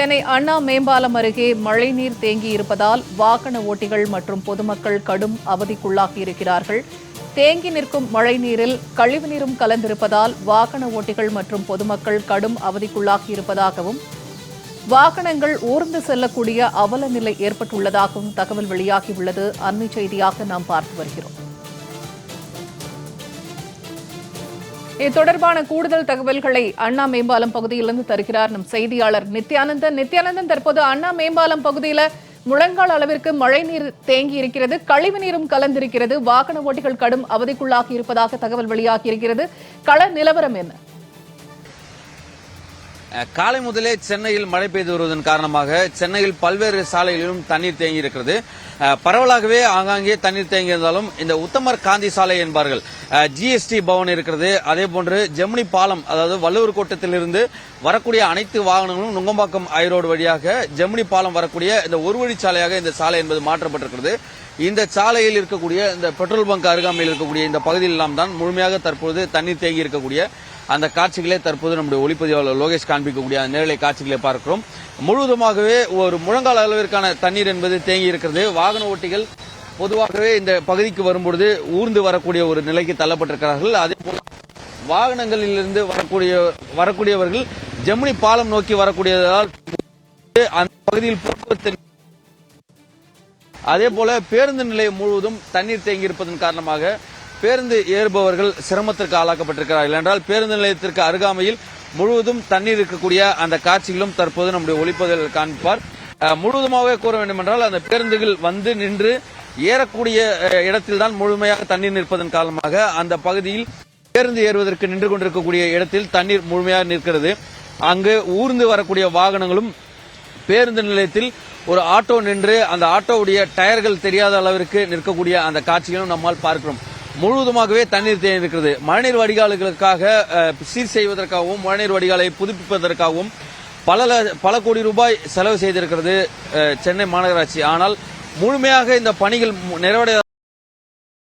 சென்னை அண்ணா மேம்பாலம் அருகே மழைநீர் தேங்கியிருப்பதால் வாகன ஓட்டிகள் மற்றும் பொதுமக்கள் கடும் அவதிக்குள்ளாகியிருக்கிறார்கள். தேங்கி நிற்கும் மழைநீரில் கழிவுநீரும் கலந்திருப்பதால் வாகன ஓட்டிகள் மற்றும் பொதுமக்கள் கடும் அவதிக்குள்ளாகியிருப்பதாகவும் வாகனங்கள் ஊர்ந்து செல்லக்கூடிய அவல நிலை ஏற்பட்டுள்ளதாகவும் தகவல் வெளியாகியுள்ளது. அண்மை செய்தியாக நாம் பார்த்து வருகிறோம். இது தொடர்பான கூடுதல் தகவல்களை அண்ணா மேம்பாலம் பகுதியிலிருந்து தருகிறார் நம் செய்தியாளர் நித்யானந்தன். தற்போது அண்ணா மேம்பாலம் பகுதியில் முழங்கால் அளவிற்கு மழைநீர் தேங்கி இருக்கிறது, கழிவு நீரும் கலந்திருக்கிறது, வாகன ஓட்டிகள் கடும் அவதிக்குள்ளாகி இருப்பதாக தகவல் வெளியாகி இருக்கிறது. கள நிலவரம் என்ன? காலை முதலே சென்னையில் மழை பெய்து வருவதன் காரணமாக சென்னையில் பல்வேறு சாலைகளிலும் தண்ணீர் தேங்கி இருக்கிறது. பரவலாகவே ஆங்காங்கே தண்ணீர் தேங்கி இருந்தாலும் இந்த உத்தமர் காந்தி சாலை என்பார்கள், ஜிஎஸ்டி பவன் இருக்கிறது. அதே போன்று ஜெமினி பாலம், அதாவது வள்ளுவர் கோட்டத்திலிருந்து வரக்கூடிய அனைத்து வாகனங்களும் நுங்கம்பாக்கம் ஐரோடு வழியாக ஜெமினி பாலம் வரக்கூடிய இந்த ஒரு வழிச்சாலையாக இந்த சாலை என்பது மாற்றப்பட்டிருக்கிறது. இந்த சாலையில் இருக்கக்கூடிய இந்த பெட்ரோல் பங்க் அருகாமையில் இருக்கக்கூடிய இந்த பகுதியில் எல்லாம் தான் முழுமையாக தற்போது தண்ணீர் தேங்கி இருக்கக்கூடிய அந்த காட்சிகளே தற்போது நம்முடைய ஒளிப்பதிவாளர் லோகேஷ் காண்பிக்கக்கூடிய அந்த நேரலை காட்சிகளை பார்க்கிறோம். முழுவதுமாகவே ஒரு முழங்கால் அளவிற்கான தண்ணீர் என்பது தேங்கி இருக்கிறது. வாகன ஓட்டிகள் பொதுவாகவே இந்த பகுதிக்கு வரும்பொழுது ஊர்ந்து வரக்கூடிய ஒரு நிலைக்கு தள்ளப்பட்டிருக்கிறார்கள். அதேபோல வாகனங்களிலிருந்து வரக்கூடியவர்கள் ஜெமினி பாலம் நோக்கி வரக்கூடியதால் அந்த பகுதியில் போக்குவரத்து, அதே போல பேருந்து நிலையம் முழுவதும் தண்ணீர் தேங்கியிருப்பதன் காரணமாக பேருந்து ஏறுபவர்கள் சிரமத்திற்கு ஆளாக்கப்பட்டிருக்கிறார்கள். என்றால் பேருந்து நிலையத்திற்கு அருகாமையில் முழுவதும் தண்ணீர் இருக்கக்கூடிய அந்த காட்சிகளும் தற்போது நம்முடைய ஒளிப்பதிவில் காண்பார். முழுவதுமாகவே கூற வேண்டும் என்றால் அந்த பேருந்துகள் வந்து நின்று ஏறக்கூடிய இடத்தில்தான் முழுமையாக தண்ணீர் நிற்பதன் காரணமாக அந்த பகுதியில் பேருந்து ஏறுவதற்கு நின்று கொண்டிருக்கக்கூடிய இடத்தில் தண்ணீர் முழுமையாக நிற்கிறது. அங்கு ஊர்ந்து வரக்கூடிய வாகனங்களும் பேருந்து நிலையத்தில் ஒரு ஆட்டோ நின்று அந்த ஆட்டோவுடைய டயர்கள் தெரியாத அளவிற்கு நிற்கக்கூடிய அந்த காட்சிகளும் நம்மால் பார்க்கிறோம். முழுவதுமாகவே தண்ணீர் தேங்கி இருக்கிறது. மழைநீர் வடிகால்களுக்காக சீர் செய்வதற்காகவும் மழைநீர் வடிகாலை புதுப்பிப்பதற்காகவும் பல கோடி ரூபாய் செலவு செய்திருக்கிறது சென்னை மாநகராட்சி. ஆனால் முழுமையாக இந்த பணிகள் நிறைவடைய